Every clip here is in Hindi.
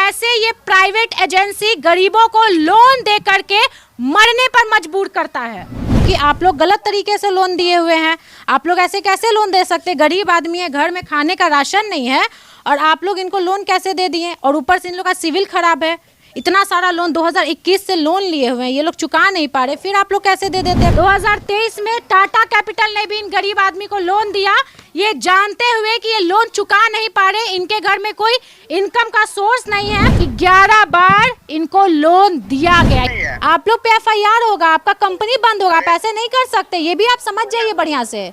कैसे ये प्राइवेट एजेंसी गरीबों को लोन दे करके मरने पर मजबूर करता है कि आप लोग गलत तरीके से लोन दिए हुए हैं। आप लोग ऐसे कैसे लोन दे सकते? गरीब आदमी है, घर में खाने का राशन नहीं है और आप लोग इनको लोन कैसे दे दिए? और ऊपर से इन लोग का सिविल खराब है। इतना सारा लोन 2021 से लोन लिए हुए हैं, ये लोग चुका नहीं पा रहे, फिर आप लोग कैसे दे देते हैं? 2023 में टाटा कैपिटल ने भी इन गरीब आदमी को लोन दिया, ये जानते हुए कि ये लोन चुका नहीं पा रहे, इनके घर में कोई इनकम का सोर्स नहीं है। 11 बार इनको लोन दिया गया। आप लोग पे FIR होगा, आपका कंपनी बंद होगा, आप ऐसे नहीं कर सकते, ये भी आप समझ जाइए बढ़िया से।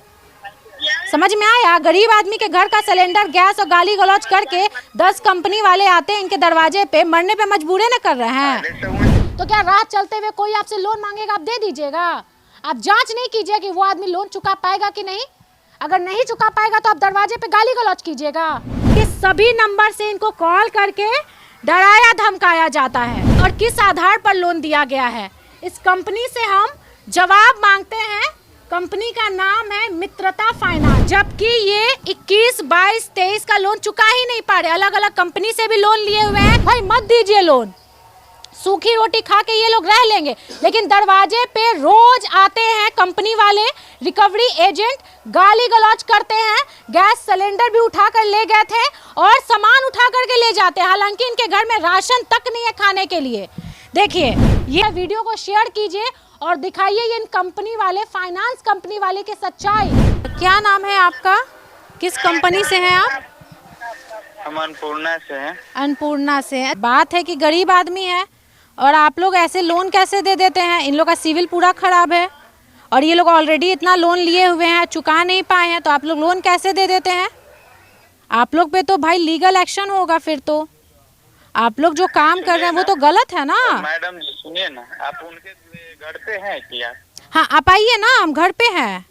समझ में आया? गरीब आदमी के घर का सिलेंडर, गैस और गाली गलौज करके 10 कंपनी वाले आते हैं इनके दरवाजे पे, मरने पे मजबूर न कर रहे हैं। तो क्या राह चलते हुए कोई आपसे लोन मांगेगा, आप दे दीजिएगा? आप जांच नहीं कीजिए कि वो आदमी लोन चुका पाएगा कि नहीं? अगर नहीं चुका पाएगा तो आप दरवाजे पे गाली गलौज कीजिएगा। कि सभी नंबर से इनको कॉल करके डराया धमकाया जाता है और किस आधार पर लोन दिया गया है, इस कंपनी से हम जवाब मांगते हैं। कंपनी का नाम है मित्रता फाइनेंस, जबकि ये 21, 22, 23 का लोन चुका ही नहीं पा रहे। अलग अलग कंपनी से भी लोन लिए हुए हैं। भाई मत दीजिए लोन, सूखी रोटी खा के ये लोग रह लेंगे, लेकिन दरवाजे पे रोज आते हैं कंपनी वाले, रिकवरी एजेंट, गाली गलौज करते हैं। गैस सिलेंडर भी उठा कर ले गए थे और सामान उठा करके ले जाते हैं, हालांकि इनके घर में राशन तक नहीं है खाने के लिए। देखिए, ये वीडियो को शेयर कीजिए और दिखाइए इन कंपनी वाले, फाइनेंस कंपनी वाले की सच्चाई। क्या नाम है आपका? किस कंपनी से हैं आप? हम अन्नपूर्णा से हैं। अन्नपूर्णा से है। बात है कि गरीब आदमी है और आप लोग ऐसे लोन कैसे दे देते हैं? इन लोग का सिविल पूरा खराब है और ये लोग ऑलरेडी इतना लोन लिए हुए हैं, चुका नहीं पाए हैं, तो आप लोग लोन कैसे दे देते हैं? आप लोग पे तो भाई लीगल एक्शन होगा। फिर तो आप लोग जो काम कर रहे हैं वो तो गलत है ना। मैडम जी सुनिए ना, आप उनके घर पे हैं क्या? हाँ, आप आइए ना, हम घर पे हैं।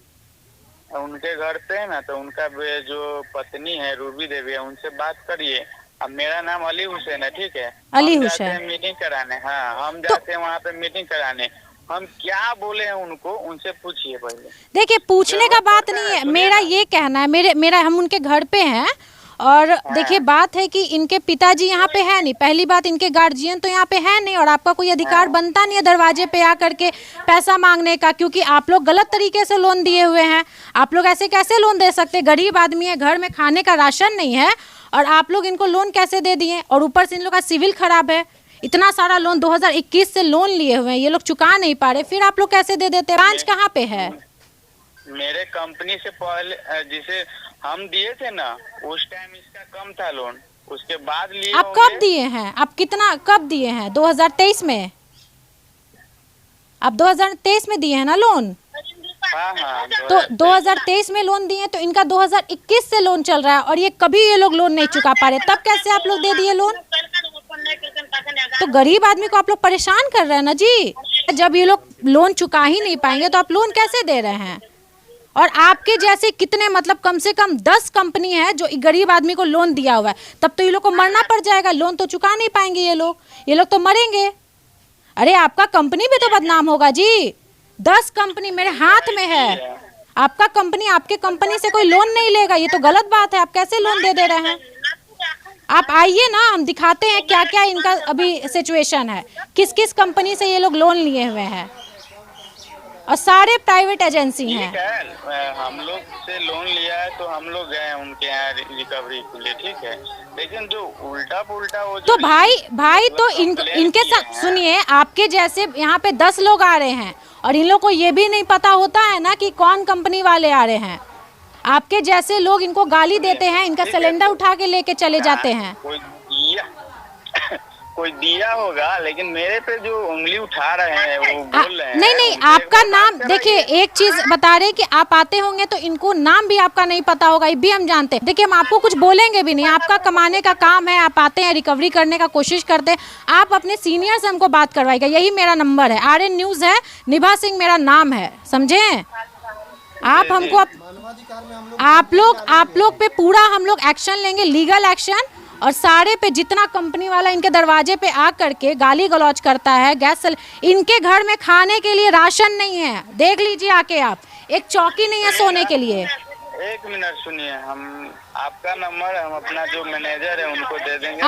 उनके घर पे है ना, तो उनका जो पत्नी है रूबी देवी है, उनसे बात करिए। अब मेरा नाम अली हुसैन है, ठीक है? अली हुसैन मीटिंग कराने। हाँ, हम जाते हैं वहाँ पे मीटिंग कराने। हम क्या बोले हैं उनको, उनसे पूछिए पहले। देखिए, पूछने का बात नहीं है, मेरा ये कहना है, मेरा हम उनके घर पे हैं और देखिए बात है कि इनके पिताजी यहाँ पे है नहीं, पहली बात इनके गार्जियन तो यहाँ पे है नहीं और आपका कोई अधिकार बनता नहीं है दरवाजे पे आकर के पैसा मांगने का, क्योंकि आप लोग गलत तरीके से लोन दिए हुए हैं। आप लोग ऐसे कैसे लोन दे सकते? गरीब आदमी है, घर में खाने का राशन नहीं है और आप लोग इनको लोन कैसे दे दिए? और ऊपर से इन लोग का सिविल खराब है। इतना सारा लोन 2021 से लोन लिए हुए हैं, ये लोग चुका नहीं पा रहे, फिर आप लोग कैसे दे देते? ब्रांच कहाँ पे है? मेरे कंपनी से पहले जिसे हम दिए थे ना, उस टाइम इसका कम था लोन, उसके बाद लिए। आप कब दिए हैं? आप कितना कब दिए हैं? 2023 में? आप 2023 में दिए हैं ना लोन? हाँ, तो 2023 में लोन दिए, तो इनका 2021 से लोन चल रहा है और ये कभी ये लोग लोन नहीं चुका पा रहे, तब कैसे आप लोग दे दिए लोन? तो गरीब आदमी को आप लोग परेशान कर रहे हैं ना जी। जब ये लोग लोन चुका ही नहीं पाएंगे तो आप लोन कैसे दे रहे हैं? और आपके जैसे कितने, मतलब कम से कम 10 कंपनी है जो गरीब आदमी को लोन दिया हुआ है, तब तो ये लोग को मरना पड़ जाएगा। लोन तो चुका नहीं पाएंगे ये लोग तो मरेंगे। अरे आपका कंपनी भी तो बदनाम होगा जी। 10 कंपनी मेरे हाथ में है, आपका कंपनी, आपके कंपनी से कोई लोन नहीं लेगा, ये तो गलत बात है। आप कैसे लोन दे रहे हैं? आप आइए ना, हम दिखाते हैं क्या क्या इनका अभी सिचुएशन है, किस किस कंपनी से ये लोग लोन लिए हुए हैं और सारे प्राइवेट एजेंसी हैं। हम लोग से लोन लिया है तो हम लोग गए उनके यहाँ रिकवरी के लिए, ठीक है? लेकिन जो उल्टा पुल्टा वो तो भाई तो इनके साथ सुनिए, आपके जैसे यहाँ पे 10 लोग आ रहे हैं और इन लोग को ये भी नहीं पता होता है ना कि कौन कंपनी वाले आ रहे हैं। आपके जैसे लोग इनको गाली देते हैं, इनका सिलेंडर उठा के लेके चले जाते हैं। कोई दिया होगा, लेकिन मेरे पे जो उंगली उठा रहे हैं वो बोल रहे हैं। नहीं, आपका नाम देखिए, एक चीज बता रहे कि आप आते होंगे तो इनको नाम भी आपका नहीं पता होगा, ये भी हम जानते हैं। देखिए, हम आपको कुछ बोलेंगे भी नहीं, आपका कमाने का काम है, आप आते हैं, रिकवरी करने का कोशिश करते हैं। आप अपने सीनियर से हमको बात करवाइएगा, यही मेरा नंबर है, RN न्यूज़ है, निभा सिंह मेरा नाम है, समझे? आप हमको आप लोग पे पूरा हम लोग एक्शन लेंगे, लीगल एक्शन। और सारे पे जितना कंपनी वाला इनके दरवाजे पे आ करके गाली गलौज करता है, गैस इनके घर में खाने के लिए राशन नहीं है, देख लीजिए आके आप, एक चौकी नहीं है सोने के लिए। एक मिनट सुनिए, हम आपका नंबर हम अपना जो मैनेजर है उनको दे देंगे,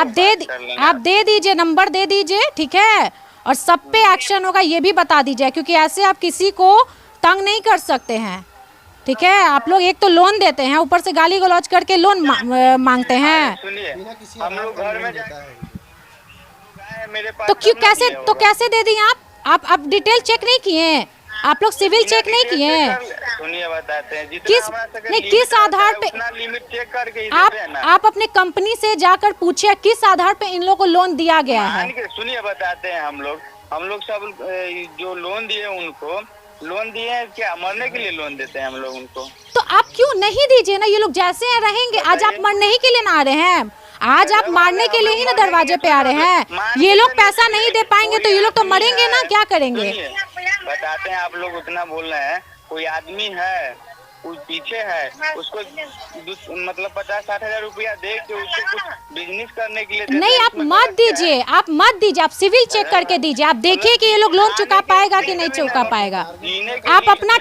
आप दे दीजिए, नंबर दे दीजिए, ठीक है। और सब पे एक्शन होगा ये भी बता दीजिए, क्योंकि ऐसे आप किसी को तंग नहीं कर सकते हैं, ठीक है। आप लोग एक तो लोन देते हैं, ऊपर से गाली गलौज करके लोन मांगते हैं। सुनिए, हम लोग घर में मेरे पास तो क्यों कैसे दे दी आप डिटेल चेक नहीं किए, आप लोग सिविल चेक नहीं किए। सुनिए बताते हैं, किस आधार पे लिमिट चेक करके आप अपने कंपनी से जाकर पूछिए किस आधार पे इन लोगों को लोन दिया गया है। सुनिए बताते हैं, हम लोग सब जो लोन दिए उनको लोन दिए हैं, क्या मरने के लिए लोन देते हैं हम लोग उनको? तो आप क्यों नहीं दीजिए ना, ये लोग जैसे हैं रहेंगे। आज आप मरने ही के लिए ना आ रहे हैं, आज आप मारने के लिए ही ना दरवाजे पे आ रहे हैं। ये लोग पैसा नहीं दे पाएंगे तो ये लोग तो मरेंगे ना, क्या करेंगे? बताते हैं, आप लोग उतना बोल रहे हैं, कोई आदमी है कोई पीछे है, उसको मतलब 50-60 हजार रुपया दे के उसको कुछ बिजनेस करने के लिए नहीं, आप मत दीजिए, आप सिविल चेक करके दीजिए। आप देखिए कि ये लोग लोन चुका पाएगा कि नहीं चुका पाएगा। आप अपना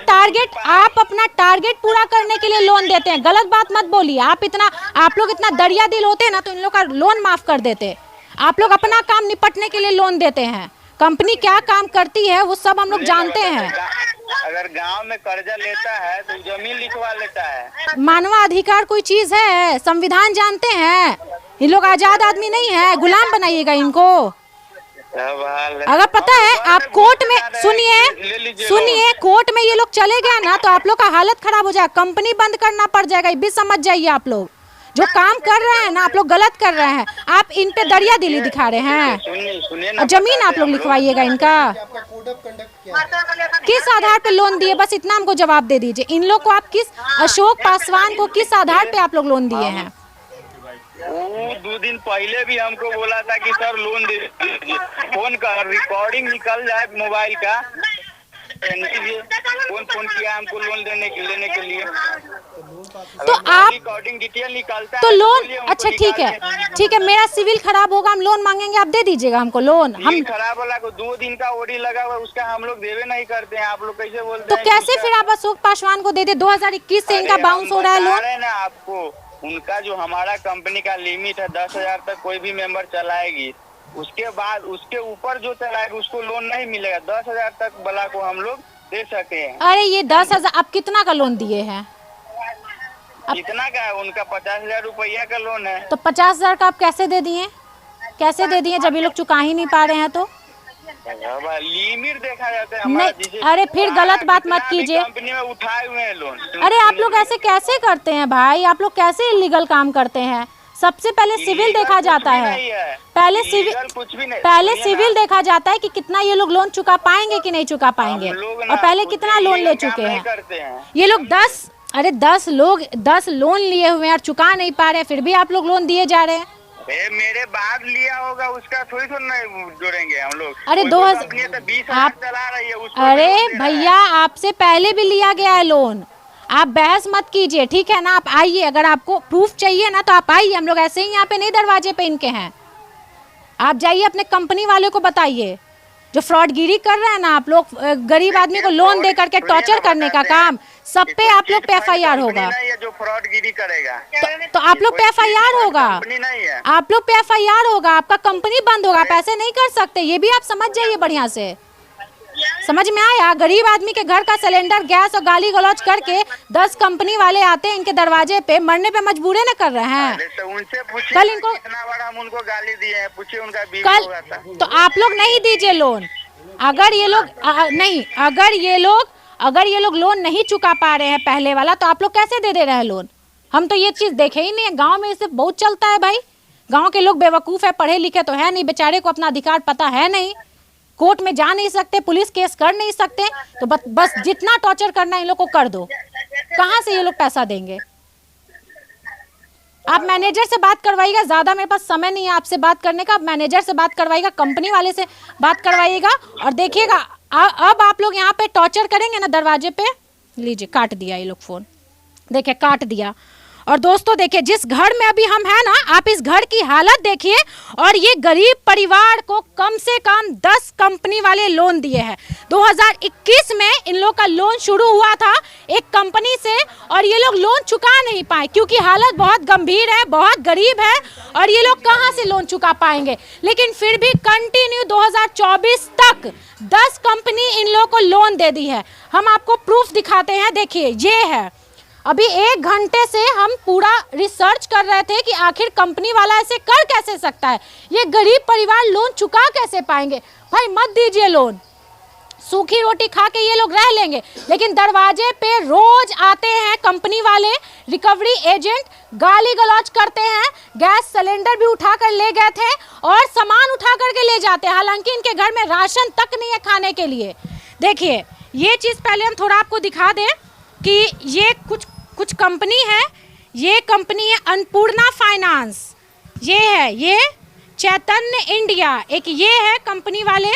टारगेट पूरा करने के लिए लोन देते हैं, गलत बात मत बोलिए। आप लोग इतना दरिया दिल होते ना तो इन लोग का लोन माफ कर देते। आप लोग अपना काम निपटने के लिए लोन देते हैं, कंपनी क्या काम करती है वो सब हम लोग जानते हैं। अगर गांव में कर्जा लेता है तो जमीन लिखवा लेता है। मानवाधिकार कोई चीज है? संविधान जानते हैं? ये लोग आजाद आदमी नहीं है, गुलाम बनाइएगा इनको। अगर पता है आप कोर्ट में सुनिए कोर्ट में ये लोग चले गए ना तो आप लोग का हालत खराब हो जाएगा, कंपनी बंद करना पड़ जाएगा। ये भी समझ जाइए, आप लोग जो काम कर रहे हैं ना आप लोग गलत कर रहे हैं। आप इन पे दरिया दिली दिखा रहे हैं और जमीन आप लोग लिखवाइएगा इनका। किस आधार पे लोन दिए, बस इतना हमको जवाब दे दीजिए। इन लोग को आप अशोक पासवान को किस आधार पे आप लोग लोन दिए हैं? वो 2 दिन पहले भी हमको बोला था कि सर लोन दे दीजिए, फोन का रिकॉर्डिंग निकल जाए मोबाइल का, फोन किया हमको लोन लेने के लिए। तो आप रिकॉर्डिंग डिटेल निकालता तो लोन, अच्छा ठीक है, मेरा सिविल खराब होगा, हम लोन मांगेंगे, आप दे दीजिएगा हमको लोन। हम खराब वाला को 2 दिन का ओडी लगा हुआ, उसका हम लोग देवे नहीं करते हैं। आप लोग कैसे बोलते तो हैं? कैसे फिर आप अशोक पासवान को दे दे? 2021 से इनका बाउंस हो रहा है लोन ना आपको। उनका जो हमारा कंपनी का लिमिट है 10,000 तक कोई भी मेंबर चलाएगी, उसके बाद उसके ऊपर जो चलाएगा उसको लोन नहीं मिलेगा। 10,000 तक वाला को हम लोग दे सकते हैं। अरे ये 10,000 आप कितना का लोन दिए हैं? कितना का है? उनका 50,000 रुपया का लोन है। तो 50,000 का आप कैसे दे दिए जब ये लोग चुका ही नहीं पा रहे हैं? तो लिमिट देखा जाता है नहीं, अरे फिर गलत बात मत कीजिए। कंपनी में उठाए हुए हैं लोन। अरे आप लोग ऐसे कैसे करते हैं भाई? आप लोग कैसे इलीगल काम करते हैं? सबसे पहले सिविल देखा जाता है, पहले सिविल देखा जाता है कि कितना ये लोग लोन चुका पाएंगे कि नहीं चुका पाएंगे, और पहले कितना लोन ले चुके हैं ये लोग। 10 लोन लिए हुए हैं और चुका नहीं पा रहे, फिर भी आप लोग लोन दिए जा रहे हैं। मेरे बाद लिया होगा उसका थोड़ी नहीं जोड़ेंगे हम लोग। अरे 2000 चला रही है उसको। अरे भैया आपसे पहले भी लिया गया है लोन, आप बहस मत कीजिए, ठीक है ना। आप आइए, अगर आपको प्रूफ चाहिए ना तो आप आइए, हम लोग ऐसे ही यहाँ पे नहीं दरवाजे पे इनके हैं। आप जाइए अपने कंपनी वाले को बताइए, जो फ्रॉडगिरी कर रहे हैं ना आप लोग, गरीब आदमी को लोन दे करके टॉर्चर करने का काम, सब पे आप लोग पे FIR होगा। जो फ्रॉडगिरी करेगा तो आप लोग पे FIR होगा, आप लोग पे FIR होगा, आपका कंपनी बंद होगा। आप ऐसे नहीं कर सकते, ये भी आप समझ जाइए बढ़िया से। समझ में आया? गरीब आदमी के घर का सिलेंडर, गैस और गाली गलौज करके 10 कंपनी वाले आते हैं इनके दरवाजे पे, मरने पे मजबूरे न कर रहे हैं। तो उनसे पूछिए, कल इनको कितना बार हम उनको गाली दिए हैं, पूछिए उनका बीवी कल होगा था। तो आप लोग नहीं दीजिए लोन। अगर ये लोग लोन नहीं चुका पा रहे हैं पहले वाला, तो आप लोग कैसे दे रहे हैं लोन? हम तो ये चीज देखे ही नहीं है। गाँव में इसे बहुत चलता है भाई, गाँव के लोग बेवकूफ है, पढ़े लिखे तो है नहीं, बेचारे को अपना अधिकार पता है नहीं, कोर्ट में जा नहीं सकते, पुलिस केस कर नहीं सकते, तो बस जितना टॉर्चर करना है इन लोग को कर दो। कहाँ से ये लोग पैसा देंगे? आप मैनेजर से बात करवाइएगा, ज्यादा मेरे पास समय नहीं है आपसे बात करने का। आप मैनेजर से बात करवाइएगा, कंपनी वाले से बात करवाइएगा, और देखिएगा अब आप लोग यहाँ पे टॉर्चर करेंगे ना दरवाजे पे। लीजिए, काट दिया ये लोग फोन, देखिए काट दिया। और दोस्तों देखिए, जिस घर में अभी हम हैं ना, आप इस घर की हालत देखिए। और ये गरीब परिवार को कम से कम 10 कंपनी वाले लोन दिए हैं। 2021 में इन लोग का लोन शुरू हुआ था एक कंपनी से, और ये लोग लोन चुका नहीं पाए क्योंकि हालत बहुत गंभीर है, बहुत गरीब है, और ये लोग कहाँ से लोन चुका पाएंगे। लेकिन फिर भी कंटिन्यू 2024 तक 10 कंपनी इन लोगों को लोन दे दी है। हम आपको प्रूफ दिखाते हैं, देखिए ये है। अभी 1 घंटे से हम पूरा रिसर्च कर रहे थे कि आखिर कंपनी वाला ऐसे कर कैसे सकता है, ये गरीब परिवार लोन चुका कैसे पाएंगे। भाई मत दीजिए लोन, सूखी रोटी खा के ये लोग रह लेंगे। लेकिन दरवाजे पे रोज आते हैं कंपनी वाले, रिकवरी एजेंट, गाली गलौज करते हैं। गैस सिलेंडर भी उठा कर ले गए थे और सामान उठा करके ले जाते हैं, हालांकि इनके घर में राशन तक नहीं है खाने के लिए। देखिए ये चीज़ पहले हम थोड़ा आपको दिखा दें कि ये कुछ कंपनी है। ये कंपनी है अन्नपूर्णा फाइनेंस, ये है, ये चैतन्य इंडिया, एक ये है कंपनी वाले,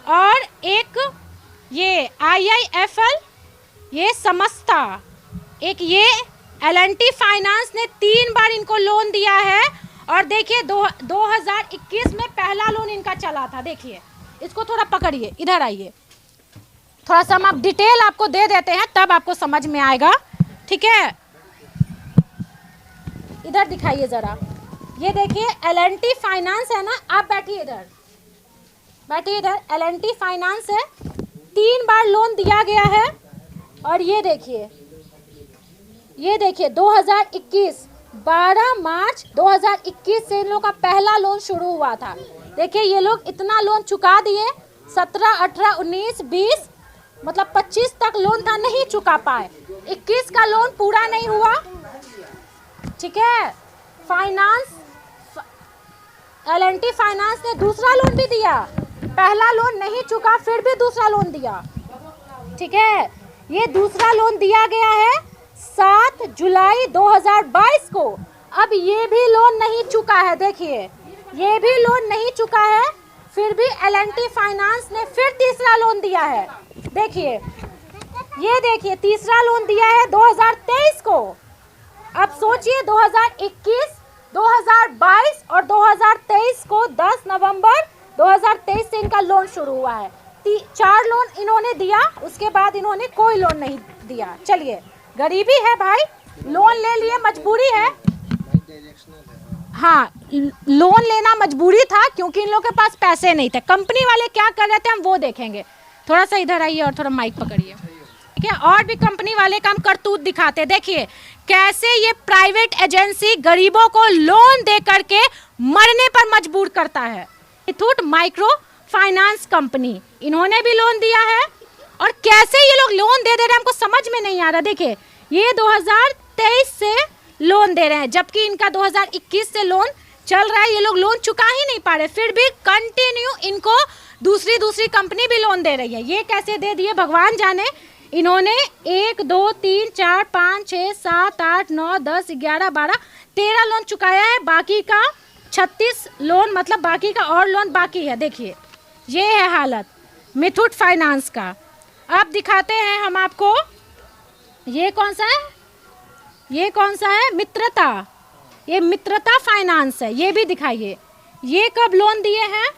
और एक ये IIFL, ये समस्ता, एक ये L&T फाइनेंस ने 3 बार इनको लोन दिया है। और देखिए 2021 में पहला लोन इनका चला था। देखिए इसको थोड़ा पकड़िए, इधर आइए, थोड़ा सा हम आप डिटेल आपको दे देते हैं तब आपको समझ में आएगा, ठीक है। इधर दिखाइए जरा, ये देखिए L&T फाइनेंस है ना, आप बैठिए इधर, बैठिए इधर। L&T फाइनेंस है, 3 बार लोन दिया गया है। और ये देखिए 2021 12 मार्च 2021 से इन लोगों का पहला लोन शुरू हुआ था। देखिए ये लोग इतना लोन चुका दिए, 17, 18, 19, 20, मतलब 25 तक लोन था, नहीं चुका पाए। 21 का लोन पूरा नहीं हुआ, ठीक है। L&T फाइनेंस ने दूसरा लोन भी दिया, पहला लोन नहीं चुका, फिर भी दूसरा लोन दिया, ठीक है। ये दूसरा लोन दिया गया है 7 जुलाई 2022 को। अब ये भी लोन नहीं चुका है, देखिए ये भी लोन नहीं चुका है, फिर भी L&T फाइनेंस ने फिर तीसरा लोन दिया है। देखिए ये देखिए तीसरा लोन दिया है 2023 को। अब सोचिए 2021, 2022 और 2023 को 10 नवंबर 2023 से इनका लोन शुरू हुआ है। 4 लोन इन्होंने दिया, उसके बाद इन्होंने कोई लोन नहीं दिया। चलिए गरीबी है भाई, लोन ले लिए, मजबूरी है। हाँ, लोन लेना मजबूरी था क्योंकि इन लोगों के पास पैसे नहीं थे। कंपनी वाले क्या कर रहे थे हम वो देखेंगे। थोड़ा सा इधर आइए और थोड़ा माइक पकड़िए, ठीक है। और भी कंपनी वाले काम करतूत दिखाते। देखिए कैसे ये प्राइवेट एजेंसी गरीबों को लोन दे करके मरने पर मजबूर करता है। मुथूट माइक्रो फाइनेंस कंपनी, इन्होंने भी लोन दिया है। और कैसे ये लोग लोन दे रहे हैं हमको समझ में नहीं आ रहा। देखिए ये 2023 से लोन दे रहे हैं, जबकि इनका 2021 से लोन चल रहा है। ये लोग लोन चुका ही नहीं पा रहे, फिर भी कंटिन्यू इनको दूसरी कंपनी भी लोन दे रही है। ये कैसे दे दिए भगवान जाने। इन्होंने 1, 2, 3, 4, 5, 6, 7, 8, 9, 10, 11, 12, 13 लोन चुकाया है। बाकी का 36 लोन, मतलब बाकी का और लोन बाकी है। देखिए ये है हालत मुथूट फाइनेंस का। अब दिखाते हैं हम आपको, ये कौन सा है, ये कौन सा है, मित्रता। ये मित्रता फाइनेंस है, ये भी दिखाइए। ये कब लोन दिए हैं,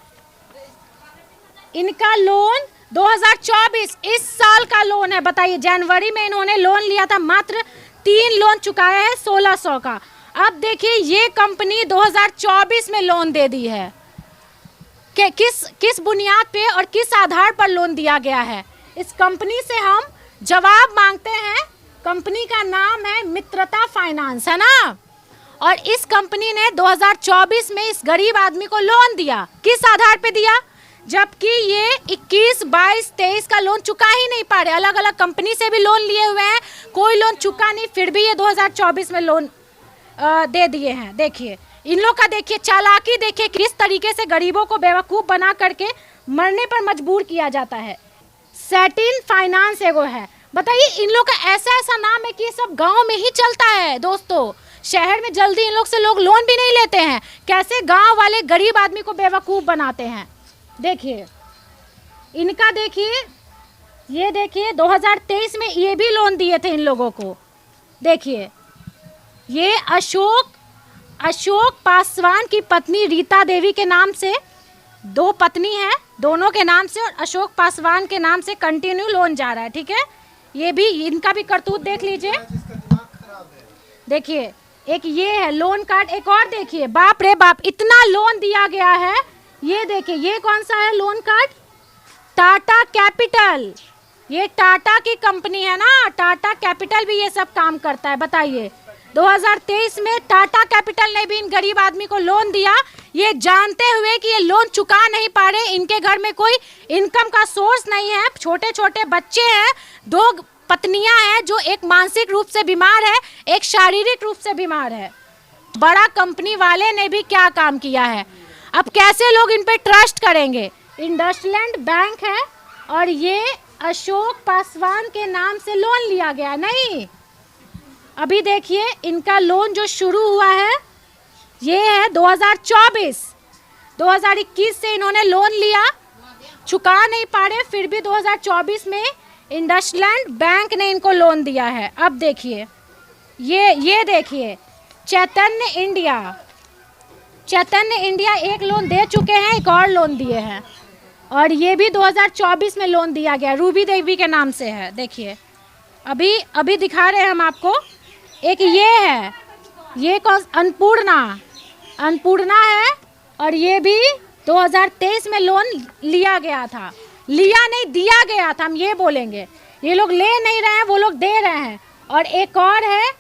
इनका लोन 2024 इस साल का लोन है। बताइए जनवरी में इन्होंने लोन लिया था, मात्र 3 लोन चुकाया है 1600 का। अब देखिए ये कंपनी 2024 में लोन दे दी है कि किस बुनियाद पे और किस आधार पर लोन दिया गया है। इस कंपनी से हम जवाब मांगते हैं। कंपनी का नाम है मित्रता फाइनेंस, है ना। और इस कंपनी ने 2024 में इस गरीब आदमी को लोन दिया, किस आधार पे दिया, जबकि ये 21, 22, 23 का लोन चुका ही नहीं पा रहे। अलग अलग कंपनी से भी लोन लिए हुए हैं, कोई लोन चुका नहीं, फिर भी ये 2024 में लोन दे दिए हैं। देखिए इन लोग का, देखिए चालाकी, देखिए किस तरीके से गरीबों को बेवकूफ़ बना करके मरने पर मजबूर किया जाता है। सैटिन फाइनेंस एगो है। बताइए इन लोग का ऐसा नाम है कि ये सब गांव में ही चलता है दोस्तों। शहर में जल्दी इन लोग से लोग लोन भी नहीं लेते हैं। कैसे गांव वाले गरीब आदमी को बेवकूफ़ बनाते हैं। देखिए इनका, देखिए ये देखिए 2023 में ये भी लोन दिए थे इन लोगों को। देखिए ये अशोक पासवान की पत्नी रीता देवी के नाम से, 2 पत्नी है, दोनों के नाम से और अशोक पासवान के नाम से कंटिन्यू लोन जा रहा है। ठीक है, ये भी इनका भी करतूत देख लीजिए। देखिए एक ये है लोन कार्ड, एक और देखिए, बाप रे बाप इतना लोन दिया गया है। ये देखिए ये कौन सा है लोन कार्ड, टाटा कैपिटल, ये टाटा की कंपनी है ना, टाटा कैपिटल भी ये सब काम करता है। बताइए 2023 में टाटा कैपिटल ने भी इन गरीब आदमी को लोन दिया, ये जानते हुए कि ये लोन चुका नहीं पा रहे, इनके घर में कोई इनकम का सोर्स नहीं है, छोटे छोटे बच्चे हैं, 2 पत्नियां हैं, जो एक मानसिक रूप से बीमार है, एक शारीरिक रूप से बीमार है। बड़ा कंपनी वाले ने भी क्या काम किया है, अब कैसे लोग इन पे ट्रस्ट करेंगे। इंडसलैंड बैंक है और ये अशोक पासवान के नाम से लोन लिया गया नहीं। अभी देखिए इनका लोन जो शुरू हुआ है ये है 2024, 2021 से इन्होंने लोन लिया, चुका नहीं पा रहे, फिर भी 2024 में इंडसलैंड बैंक ने इनको लोन दिया है। अब देखिए ये देखिए चैतन्य इंडिया एक लोन दे चुके हैं, एक और लोन दिए हैं और ये भी 2024 में लोन दिया गया, रूबी देवी के नाम से है। देखिए अभी दिखा रहे हैं हम आपको। एक ये है, ये कौन, अन्नपूर्णा है और ये भी 2023 में लोन लिया गया था, लिया नहीं दिया गया था, हम ये बोलेंगे। ये लोग ले नहीं रहे हैं, वो लोग दे रहे हैं। और एक और है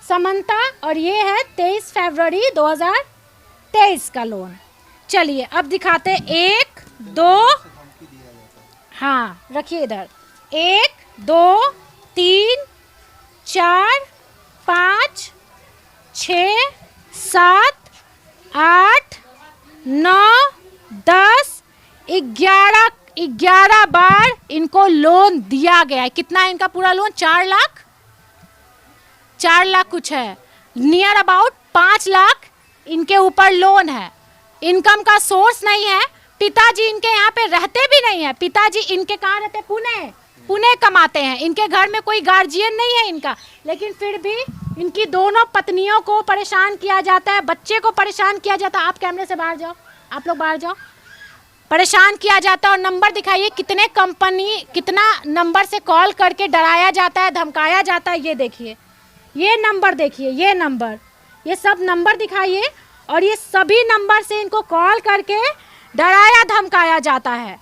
समंता और ये है 23 फरवरी 2023 का लोन। चलिए अब दिखाते 1 2, हाँ रखिए इधर, 1 2 3 4 5 6 7 8 9 10 11 बार इनको लोन दिया गया है। कितना है इनका पूरा लोन, 4 लाख कुछ है, नियर अबाउट 5 लाख इनके ऊपर लोन है। इनकम का सोर्स नहीं है, पिताजी इनके यहाँ पे रहते भी नहीं है, पिताजी इनके कहाँ रहते, पुणे कमाते हैं, इनके घर में कोई गार्जियन नहीं है इनका, लेकिन फिर भी इनकी दोनों पत्नियों को परेशान किया जाता है, बच्चे को परेशान किया जाता है। आप कैमरे से बाहर जाओ, आप लोग बाहर जाओ। परेशान किया जाता है और नंबर दिखाइए कितना नंबर से कॉल करके डराया जाता है, धमकाया जाता है। ये देखिए ये नंबर देखिए, ये सब नंबर दिखाइए और ये सभी नंबर से इनको कॉल करके डराया धमकाया जाता है।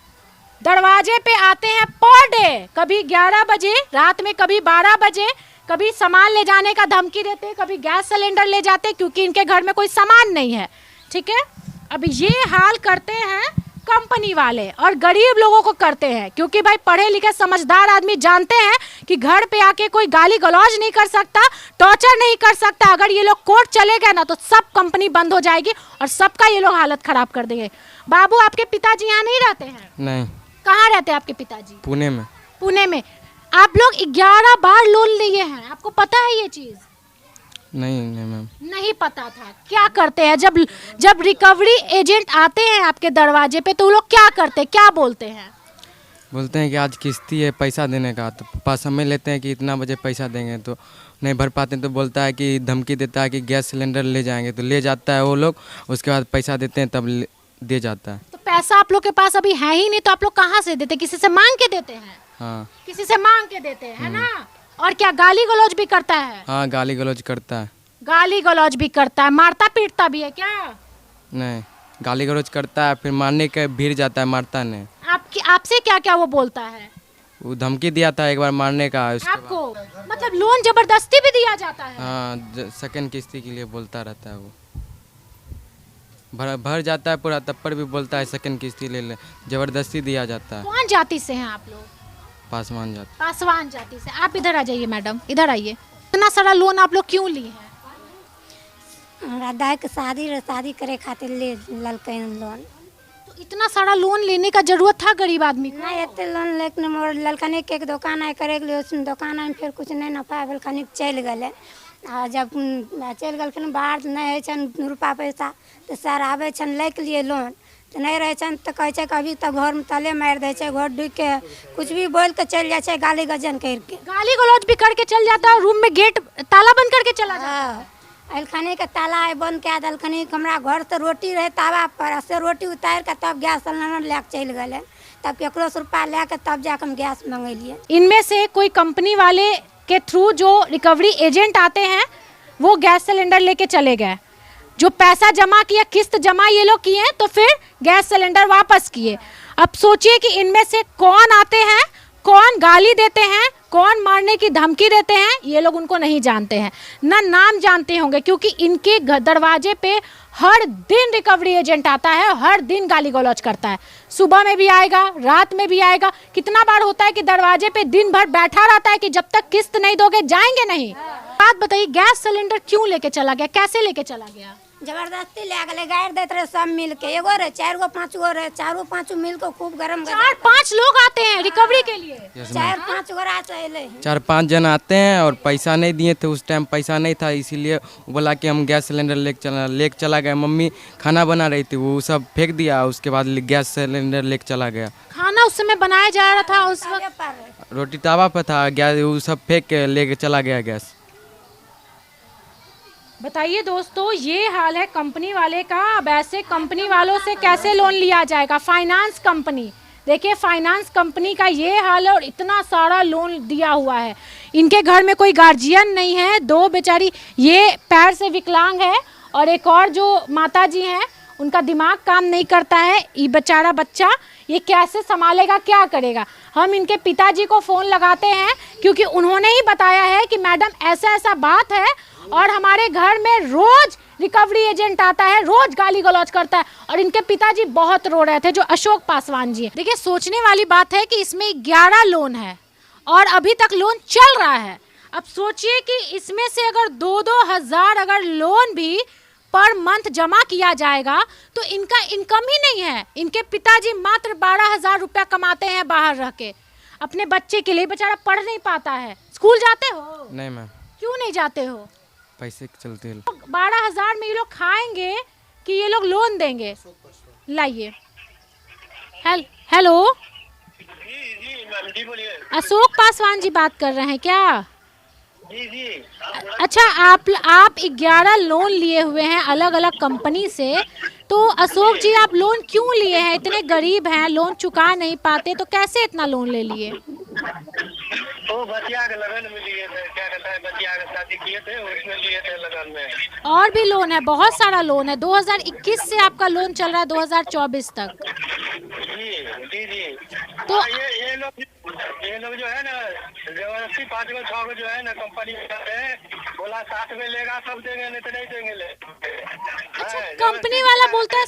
दरवाजे पे आते हैं पर डे, कभी 11 बजे रात में, कभी 12 बजे, कभी सामान ले जाने का धमकी देते, कभी गैस सिलेंडर ले जाते, क्योंकि इनके घर में कोई सामान नहीं है। ठीक है, अब ये हाल करते हैं कंपनी वाले और गरीब लोगों को करते हैं, क्योंकि भाई पढ़े लिखे समझदार आदमी जानते हैं कि घर पे आके कोई गाली गलौज नहीं कर सकता, टॉर्चर नहीं कर सकता। अगर ये लोग कोर्ट चले गए ना तो सब कंपनी बंद हो जाएगी और सबका ये लोग हालत खराब कर देंगे। बाबू आपके पिताजी यहाँ नहीं रहते हैं? नहीं। कहाँ रहते हैं आपके पिताजी? पुणे में। आप लोग 11 बार लोन लिए हैं, आपको पता है ये चीज? नहीं मैम, नहीं पता था। क्या करते हैं जब रिकवरी एजेंट आते हैं आपके दरवाजे पे तो वो लोग क्या करते हैं, क्या बोलते हैं? बोलते हैं कि आज किस्ती है पैसा देने का, तो पापा समय लेते हैं कि इतना बजे पैसा देंगे, तो नहीं भर पाते तो बोलता है कि धमकी देता है कि गैस सिलेंडर ले जाएंगे, तो ले जाता है वो लोग, उसके बाद पैसा देते हैं तब दे जाता है। तो पैसा आप लोग के पास अभी है ही नहीं तो आप लोग कहाँ से देते? किसी से मांग के देते हैं? हाँ, किसी से मांग के देते हैं, है ना? और क्या गाली गलौज भी करता है? हाँ, गाली गलौज करता है। गाली गलौज भी करता है, मारता पीटता भी है क्या? नहीं, गाली गलौज करता है, फिर मारने के भीड़ जाता है, मारता नहीं। आपसे क्या क्या वो बोलता है? वो धमकी दिया था एक बार मारने का आपको, मतलब लोन जबरदस्ती भी दिया जाता है? हाँ, सेकंड किस्ती के लिए बोलता रहता है वो, भर जाता है पूरा, तब पर भी बोलता है सेकंड किस्ती ले ले, जबरदस्ती दिया जाता है। कौन जाति से हैं आप लोग? पासवान जाति। पासवान जाति से। आप इधर आ जाइए मैडम, इधर आइए। इतना सारा लोन आप लोग क्यों लिए हैं? हमरा दाई के शादी करे खातिर ले ललकै लोन। तो इतना सारा लोन लेने का जरूरत था गरीब आदमी को? नहीं एते लोन लेकिन मोर ललकने के एक दुकान आए करे के लिए, उस दुकान में फिर कुछ नहीं नफा भेल, कनिक चल गए। आ जब चल गलखिन बाहर नहीं है रुपा पैसा तो सर आवे छन ले के लिए लोन, तो नहीं रहे छन तो कहे कभी तो घर में ताले मार दे छे, घर ढुक के कुछ भी बोल के चल जाए, गाली गजन करके। गाली गलौज भी करके चल जाता है, रूम में गेट ताला बंद करके चला जाता है। हाँ, अलखनी के ताला है बंद क्या दलखनी, हमरा घर से रोटी रहे तावा पर, से रोटी उतार के तब गैस सिलेंडर लेके चल गए, तब केकरो से रुपया लेके तब जाकर हम गैस मंगेलिए। इनमें से कोई कंपनी वाले के थ्रू जो रिकवरी एजेंट आते हैं वो गैस सिलेंडर लेके चले गए, जो पैसा जमा किया, किस्त जमा ये लोग किए, तो फिर गैस सिलेंडर वापस किए। अब सोचिए कि इनमें से कौन आते हैं, कौन गाली देते हैं, कौन मारने की धमकी देते हैं, ये लोग उनको नहीं जानते हैं, ना नाम जानते होंगे, क्योंकि इनके दरवाजे पे हर दिन रिकवरी एजेंट आता है, हर दिन गाली गलौज करता है। सुबह में भी आएगा, रात में भी आएगा। कितना बार होता है कि दरवाजे पे दिन भर बैठा रहता है कि जब तक किस्त नहीं दोगे जाएंगे नहीं। बात बताइए, गैस सिलेंडर क्यों लेके चला गया, कैसे लेके चला गया? जबरदस्ती ले गए, गाड़ देते रहे सब मिल के, एगो रहे 4 गो 5 गो रहे, 4 5 मिल के खूब गरम 4-5 लोग आते हैं रिकवरी के लिए। 4-5 गो रात अले 4-5 जन आते हैं और पैसा नहीं दिए थे, उस टाइम पैसा नहीं था, इसीलिए वो बोला कि हम गैस सिलेंडर लेके चला गया। मम्मी खाना बना रही थी, वो सब फेंक दिया, उसके बाद गैस सिलेंडर लेके चला गया। खाना उस समय बनाया जा रहा था, उस वक्त रोटी तावा पे था, गैस वो सब फेंक के लेके चला गया गैस। बताइए दोस्तों, ये हाल है कंपनी वाले का। अब ऐसे कंपनी वालों से कैसे लोन लिया जाएगा? फाइनेंस कंपनी, देखिए फाइनेंस कंपनी का ये हाल है और इतना सारा लोन दिया हुआ है। इनके घर में कोई गार्जियन नहीं है, 2 बेचारी ये पैर से विकलांग है और एक और जो माता जी हैं उनका दिमाग काम नहीं करता है। ये बेचारा बच्चा ये कैसे संभालेगा, क्या करेगा? हम इनके पिताजी को फ़ोन लगाते हैं क्योंकि उन्होंने ही बताया है कि मैडम ऐसा ऐसा बात है और हमारे घर में रोज रिकवरी एजेंट आता है, रोज गाली गलौज करता है। और इनके पिताजी बहुत रो रहे थे, जो अशोक पासवान जी है। देखिए, सोचने वाली बात है कि इसमें 11 लोन है और अभी तक लोन चल रहा है। अब सोचिए कि इसमें से अगर 2-2 हज़ार अगर लोन भी पर मंथ जमा किया जाएगा तो इनका इनकम ही नहीं है। इनके पिताजी मात्र 12,000 रुपया कमाते हैं बाहर रह के, अपने बच्चे के लिए। बेचारा पढ़ नहीं पाता है। स्कूल जाते हो? नहीं मैम। क्यों नहीं जाते हो? पैसे के चलते। 12,000 में ये लोग खाएंगे कि ये लोग लोन देंगे? लाइए। हेलो, जी बोलिए। अशोक पासवान जी बात कर रहे हैं क्या? जी। अच्छा, आप 11 लोन लिए हुए हैं अलग अलग कंपनी से, तो अशोक जी आप लोन क्यों लिए हैं? इतने गरीब हैं, लोन चुका नहीं पाते, तो कैसे इतना लोन ले लिए? तो बतिया के लगन में लिए थे, क्या कहता है, बतिया के शादी किए थे, उसमें लिए थे लगन में। और भी लोन है, बहुत सारा लोन है। 2021 से आपका लोन चल रहा है 2024 तक। जी। तो ये लोग जो है ना, जबरदस्ती 5 गो 6 गो जो है ना कंपनी में जाते हैं, बोला 7 में लेगा तब देंगे, नहीं तो नहीं देंगे। अच्छा, कंपनी वाला बोलता है,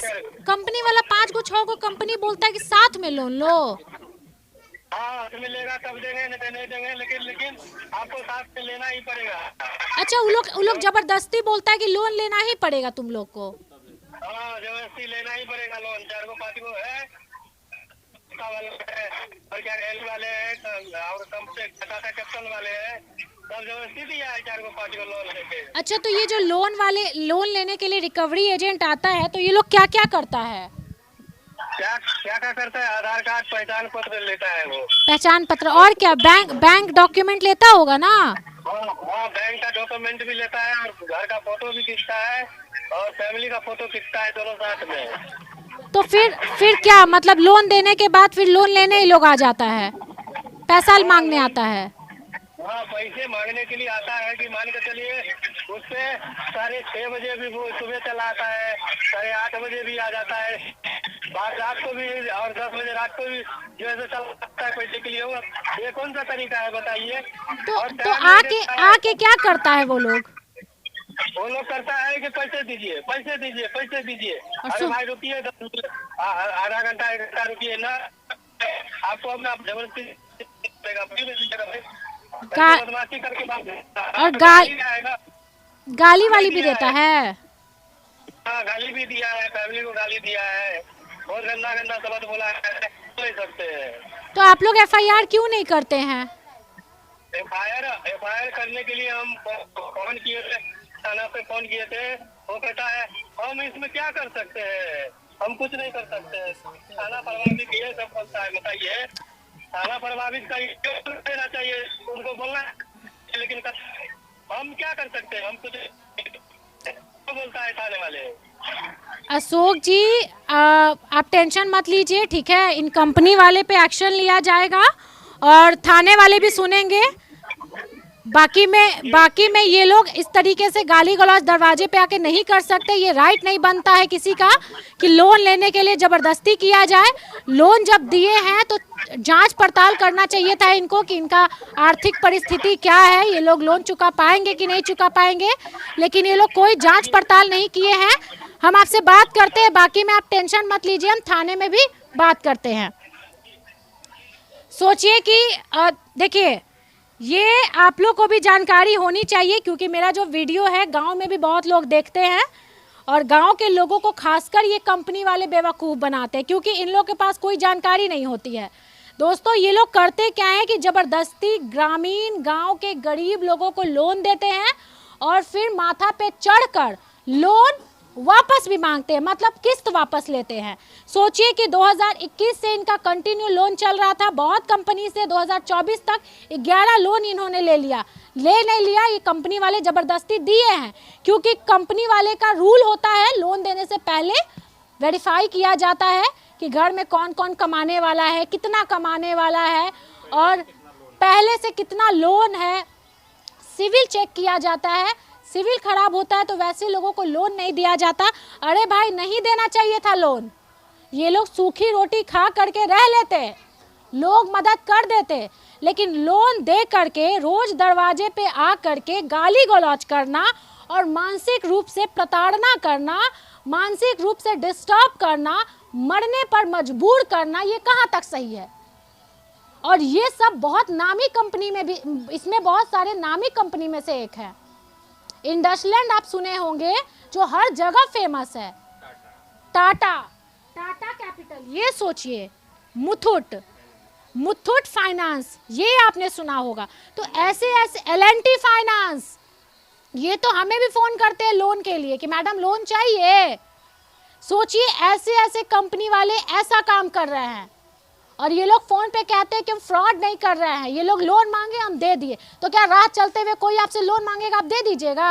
कंपनी वाला 5 गो 6 गो कंपनी बोलता है कि साथ में लोन लो। हाँ, तुम्हें लेगा तब देंगे, नहीं तो नहीं देंगे, लेकिन आपको साथ में लेना ही पड़ेगा। अच्छा, वो लोग जबरदस्ती बोलता है कि लोन लेना ही पड़ेगा तुम लोग को। हाँ, जबरदस्ती लेना ही पड़ेगा लोन। 4 गो 5 गो है और क्या एल वाले हैं और कम से टाटा कैपिटल वाले हैं, सब जबरदस्ती दिया है 4 गो 5 गो लोन लेके। अच्छा, तो ये जो लोन लेने के लिए रिकवरी एजेंट आता है तो ये लोग क्या क्या करता है? क्या करता है? आधार कार्ड, पहचान पत्र लेता है वो। पहचान पत्र और क्या? बैंक डॉक्यूमेंट लेता होगा ना? हाँ, बैंक का डॉक्यूमेंट भी लेता है और घर का फोटो भी खींचता है और फैमिली का फोटो खींचता है, दोनों साथ में। तो फिर क्या मतलब, लोन देने के बाद फिर लोन लेने ही लोग आ जाता है, पैसा मांगने आता है? हाँ, पैसे मांगने के लिए आता है कि मान के चलिए उससे 6:30 बजे भी वो सुबह चला आता है, 8:30 बजे भी आ जाता है, बाद रात को भी और 10 बजे रात को भी जो है चलता है पैसे के लिए। ये कौन सा तरीका है बताइए? तो आके क्या करता है वो लोग? वो लोग करता है कि पैसे दीजिए। अरे भाई रुकिए, आधा घंटा 1 घंटा रुकिए ना, आपको अपना जबरदस्ती बदमाशी करके और गाली वाली भी देता है। हाँ, गाली भी दिया है, फैमिली को गाली दिया है, बहुत गंदा शब्द बोला है, नहीं सकते हैं। तो आप लोग FIR क्यों नहीं करते हैं? FIR करने के लिए हम फोन किए थे, थाना पे फोन किए थे। वो कहता है हम इसमें क्या कर सकते हैं, हम कुछ नहीं कर सकते। थाना प्रभावित ये सब बनता है, बताइए थाना प्रभावित का क्यों देना चाहिए, उनको बोलना है, लेकिन हम क्या कर सकते हैं, हम कुछ बोलता है थाने वाले। अशोक जी आप टेंशन मत लीजिए, ठीक है, इन कंपनी वाले पे एक्शन लिया जाएगा और थाने वाले भी सुनेंगे। बाकी में ये लोग इस तरीके से गाली गलौज दरवाजे पे आके नहीं कर सकते। ये राइट नहीं बनता है किसी का कि लोन लेने के लिए ज़बरदस्ती किया जाए। लोन जब दिए हैं तो जांच पड़ताल करना चाहिए था इनको कि इनका आर्थिक परिस्थिति क्या है, ये लोग लोन चुका पाएंगे कि नहीं चुका पाएंगे, लेकिन ये लोग कोई जांच पड़ताल नहीं किए हैं। हम आपसे बात करते हैं, बाकी में आप टेंशन मत लीजिए, हम थाने में भी बात करते हैं। सोचिए कि देखिए ये आप लोग को भी जानकारी होनी चाहिए, क्योंकि मेरा जो वीडियो है गांव में भी बहुत लोग देखते हैं और गांव के लोगों को खासकर ये कंपनी वाले बेवकूफ़ बनाते हैं, क्योंकि इन लोगों के पास कोई जानकारी नहीं होती है। दोस्तों ये लोग करते क्या है कि ज़बरदस्ती ग्रामीण गांव के गरीब लोगों को लोन देते हैं और फिर माथा पे चढ़कर लोन वापस भी मांगते हैं, मतलब किस्त वापस लेते हैं। सोचिए कि 2021 से इनका कंटिन्यू लोन चल रहा था, बहुत कंपनी से 2024 तक 11 लोन इन्होंने ले लिया। नहीं लिया, ये कंपनी वाले ज़बरदस्ती दिए हैं, क्योंकि कंपनी वाले का रूल होता है लोन देने से पहले वेरीफाई किया जाता है कि घर में कौन कौन कमाने वाला है, कितना कमाने वाला है और पहले से कितना लोन है, सिविल चेक किया जाता है। सिविल खराब होता है तो वैसे लोगों को लोन नहीं दिया जाता। अरे भाई नहीं देना चाहिए था लोन, ये लोग सूखी रोटी खा करके रह लेते, लोग मदद कर देते, लेकिन लोन दे करके रोज दरवाजे पे आ करके गाली गलौज करना और मानसिक रूप से प्रताड़ना करना, मानसिक रूप से डिस्टर्ब करना, मरने पर मजबूर करना, ये कहाँ तक सही है। और ये सब बहुत नामी कंपनी में भी, इसमें बहुत सारे नामी कंपनी में से एक है। इंडसलैंड आप सुने होंगे जो हर जगह फेमस है, टाटा कैपिटल, ये सोचिए, मुथूट फाइनेंस, ये आपने सुना होगा। तो ऐसे L&T फाइनेंस, ये तो हमें भी फोन करते हैं लोन के लिए कि मैडम लोन चाहिए। सोचिए ऐसे कंपनी वाले ऐसा काम कर रहे हैं और ये लोग फोन पे कहते हैं कि हम फ्रॉड नहीं कर रहे हैं, ये लोग लोन मांगे हम दे दिए। तो क्या राह चलते हुए कोई आपसे लोन मांगेगा आप दे दीजिएगा?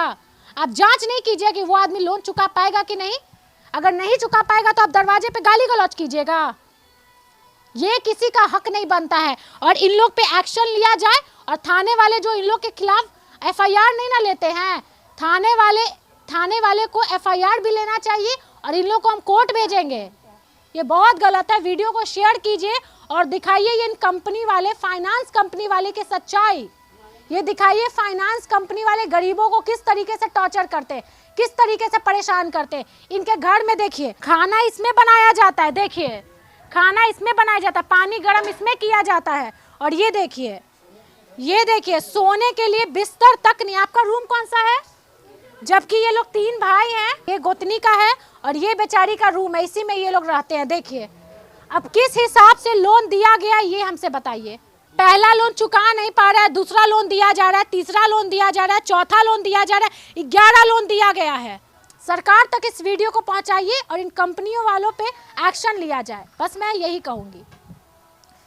आप जांच नहीं कीजिए कि वो आदमी लोन चुका पाएगा कि नहीं। अगर नहीं चुका पाएगा तो आप दरवाजे पे गाली गलौज कीजिएगा, ये किसी का हक नहीं बनता है। और इन लोग पे एक्शन लिया जाए और थाने वाले जो इन लोग के खिलाफ FIR नहीं ना लेते हैं, थाने वाले को FIR भी लेना चाहिए और इन लोग को हम कोर्ट भेजेंगे। ये बहुत गलत है। वीडियो को शेयर कीजिए और दिखाइए ये इन कंपनी वाले, फाइनेंस कंपनी वाले की सच्चाई। ये दिखाइए फाइनेंस कंपनी वाले गरीबों को किस तरीके से टॉर्चर करते हैं, किस तरीके से परेशान करते हैं। इनके घर में देखिए खाना इसमें बनाया जाता है, देखिए खाना इसमें बनाया जाता है, पानी गर्म इसमें किया जाता है। और ये देखिए सोने के लिए बिस्तर तक नहीं। आपका रूम कौन सा है? जबकि ये लोग 3 भाई हैं, ये गोतनी का है और ये बेचारी का रूम है, इसी में ये लोग रहते हैं। देखिए अब किस हिसाब से लोन दिया गया ये हमसे बताइए। पहला लोन चुका नहीं पा रहा है, दूसरा लोन दिया जा रहा है, तीसरा लोन दिया जा रहा है, चौथा लोन दिया जा रहा है, 11 लोन दिया गया है। सरकार तक इस वीडियो को पहुंचाइए और इन कंपनियों वालों पे एक्शन लिया जाए, बस मैं यही कहूँगी।